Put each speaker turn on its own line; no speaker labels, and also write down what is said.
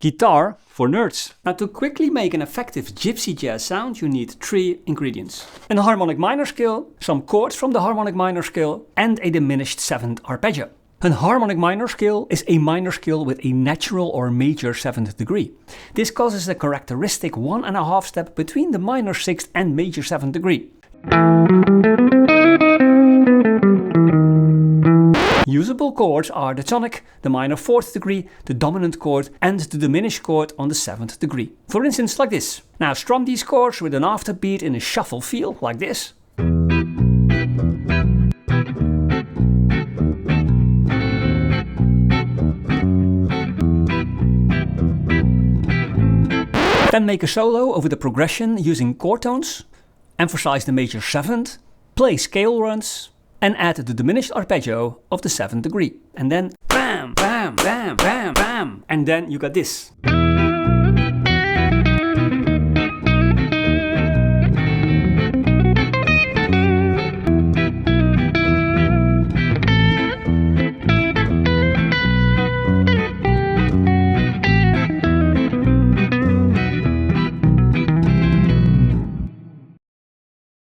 Guitar for nerds. Now to quickly make an effective gypsy jazz sound you need 3 ingredients. A harmonic minor scale, some chords from the harmonic minor scale and a diminished 7th arpeggio. A harmonic minor scale is a minor scale with a natural or major 7th degree. This causes a characteristic 1.5 step between the minor 6th and major 7th degree. Usable chords are the tonic, the minor 4th degree, the dominant chord and the diminished chord on the 7th degree. For instance like this. Now strum these chords with an afterbeat in a shuffle feel like this. Then make a solo over the progression using chord tones, emphasize the major 7th, play scale runs, and add the diminished arpeggio of the 7th degree. And then bam, bam, bam, bam, bam. And then you got this.